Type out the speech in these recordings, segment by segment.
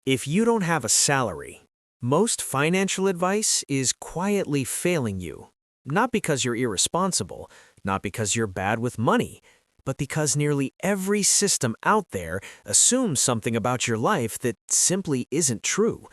If you don't have a salary, most financial advice is quietly failing you. Not because you're irresponsible, not because you're bad with money, but because nearly every system out there assumes something about your life that simply isn't true.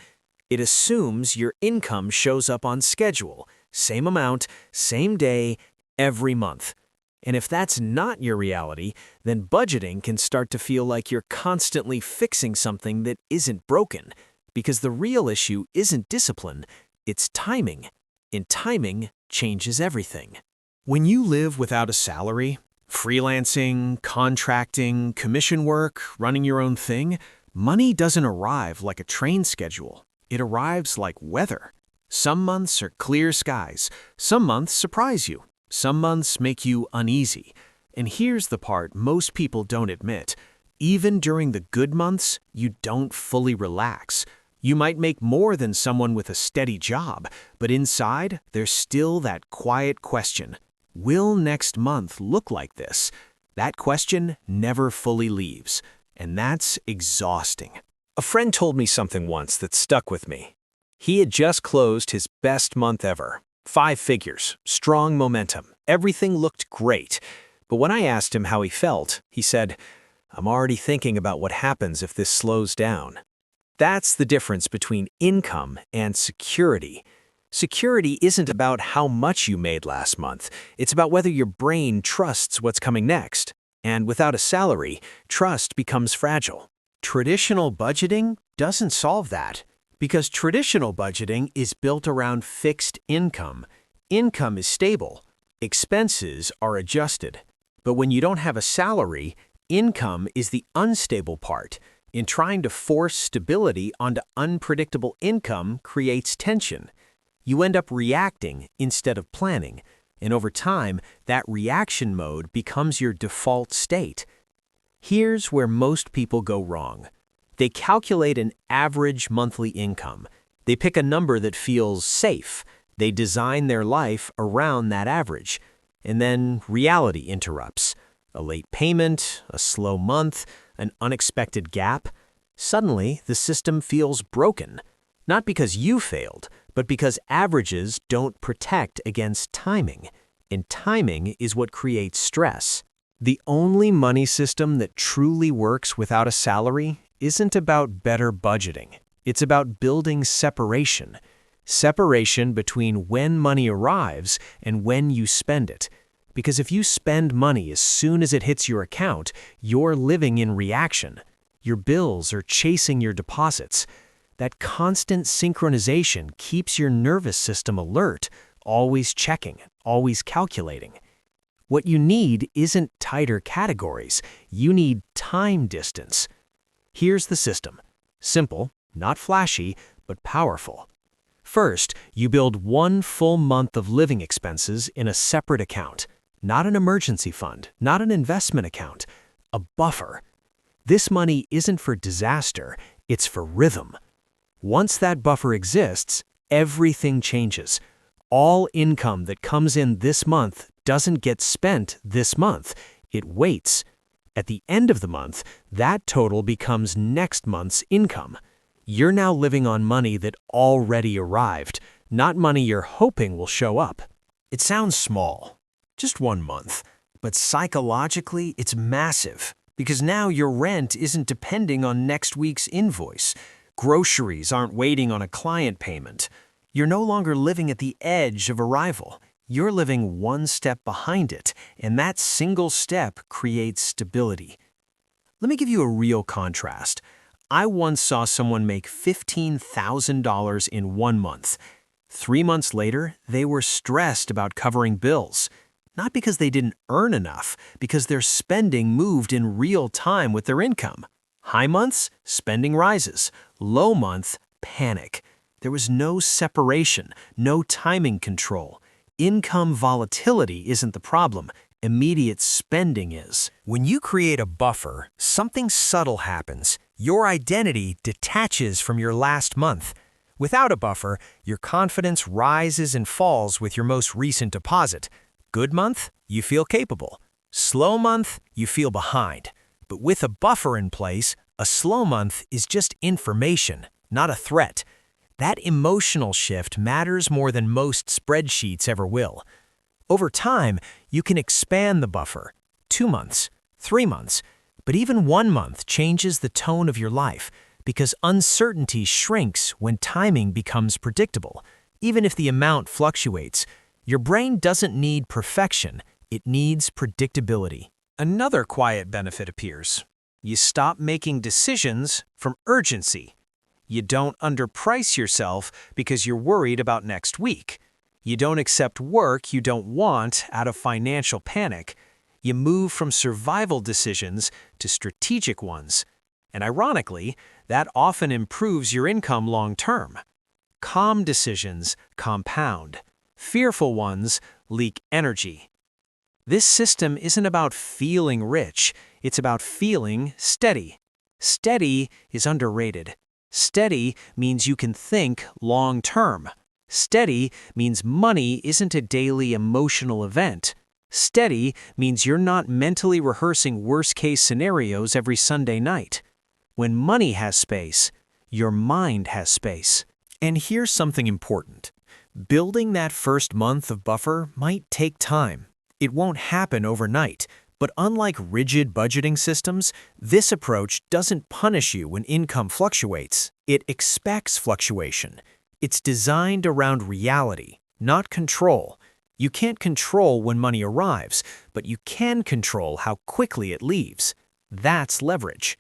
It assumes your income shows up on schedule, same amount, same day, every month. And if that's not your reality, then budgeting can start to feel like you're constantly fixing something that isn't broken. Because the real issue isn't discipline, it's timing. And timing changes everything. When you live without a salary, freelancing, contracting, commission work, running your own thing, money doesn't arrive like a train schedule. It arrives like weather. Some months are clear skies. Some months surprise you. Some months make you uneasy. And here's the part most people don't admit. Even during the good months, you don't fully relax. You might make more than someone with a steady job, but inside, there's still that quiet question. Will next month look like this? That question never fully leaves, and that's exhausting. A friend told me something once that stuck with me. He had just closed his best month ever. 5 figures, strong momentum, everything looked great. But when I asked him how he felt, he said, "I'm already thinking about what happens if this slows down." That's the difference between income and security. Security isn't about how much you made last month. It's about whether your brain trusts what's coming next. And without a salary, trust becomes fragile. Traditional budgeting doesn't solve that. Because traditional budgeting is built around fixed income. Income is stable. Expenses are adjusted. But when you don't have a salary, income is the unstable part. In trying to force stability onto unpredictable income creates tension. You end up reacting instead of planning. And over time, that reaction mode becomes your default state. Here's where most people go wrong. They calculate an average monthly income. They pick a number that feels safe. They design their life around that average. And then reality interrupts. A late payment, a slow month, an unexpected gap. Suddenly, the system feels broken. Not because you failed, but because averages don't protect against timing. And timing is what creates stress. The only money system that truly works without a salary isn't about better budgeting. It's about building separation. Separation between when money arrives and when you spend it. Because if you spend money as soon as it hits your account, you're living in reaction. Your bills are chasing your deposits. That constant synchronization keeps your nervous system alert, always checking, always calculating. What you need isn't tighter categories. You need time distance. Here's the system. Simple, not flashy, but powerful. First, you build one full month of living expenses in a separate account. Not an emergency fund, not an investment account. A buffer. This money isn't for disaster, it's for rhythm. Once that buffer exists, everything changes. All income that comes in this month doesn't get spent this month. It waits. At the end of the month, that total becomes next month's income. You're now living on money that already arrived, not money you're hoping will show up. It sounds small, just 1 month, but psychologically it's massive because now your rent isn't depending on next week's invoice. Groceries aren't waiting on a client payment. You're no longer living at the edge of arrival. You're living one step behind it, and that single step creates stability. Let me give you a real contrast. I once saw someone make $15,000 in 1 month. 3 months later, they were stressed about covering bills. Not because they didn't earn enough, because their spending moved in real time with their income. High months, spending rises. Low month, panic. There was no separation, no timing control. Income volatility isn't the problem. Immediate spending is. When you create a buffer, something subtle happens. Your identity detaches from your last month. Without a buffer, your confidence rises and falls with your most recent deposit. Good month, you feel capable. Slow month, you feel behind. But with a buffer in place, A slow month is just information, not a threat. That emotional shift matters more than most spreadsheets ever will. Over time, you can expand the buffer. 2 months, 3 months, but even 1 month changes the tone of your life because uncertainty shrinks when timing becomes predictable. Even if the amount fluctuates, your brain doesn't need perfection, it needs predictability. Another quiet benefit appears. You stop making decisions from urgency. You don't underprice yourself because you're worried about next week. You don't accept work you don't want out of financial panic. You move from survival decisions to strategic ones. And ironically, that often improves your income long term. Calm decisions compound. Fearful ones leak energy. This system isn't about feeling rich, it's about feeling steady. Steady is underrated. Steady means you can think long term. Steady means money isn't a daily emotional event. Steady means you're not mentally rehearsing worst-case scenarios every Sunday night. When money has space, your mind has space. And here's something important. Building that first month of buffer might take time. It won't happen overnight, but unlike rigid budgeting systems, this approach doesn't punish you when income fluctuates. It expects fluctuation. It's designed around reality, not control. You can't control when money arrives, but you can control how quickly it leaves. That's leverage.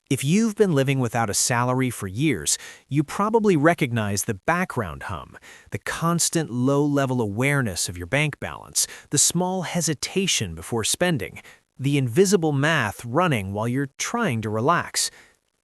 If you've been living without a salary for years, you probably recognize the background hum, the constant low-level awareness of your bank balance, the small hesitation before spending, the invisible math running while you're trying to relax.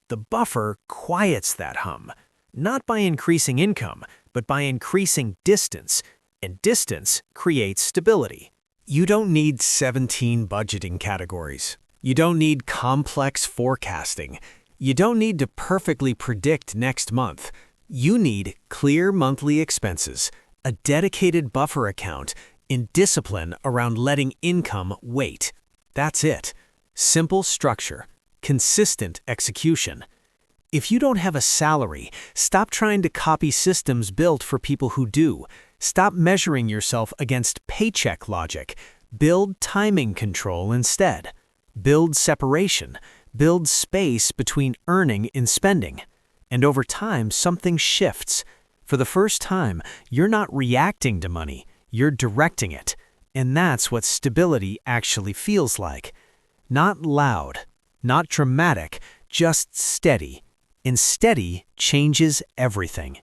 The buffer quiets that hum, not by increasing income, but by increasing distance, and distance creates stability. You don't need 17 budgeting categories. You don't need complex forecasting. You don't need to perfectly predict next month. You need clear monthly expenses, a dedicated buffer account, and discipline around letting income wait. That's it. Simple structure, consistent execution. If you don't have a salary, stop trying to copy systems built for people who do. Stop measuring yourself against paycheck logic. Build timing control instead. Build separation, build space between earning and spending. And over time, something shifts. For the first time, you're not reacting to money, you're directing it. And that's what stability actually feels like. Not loud, not dramatic, just steady. And steady changes everything.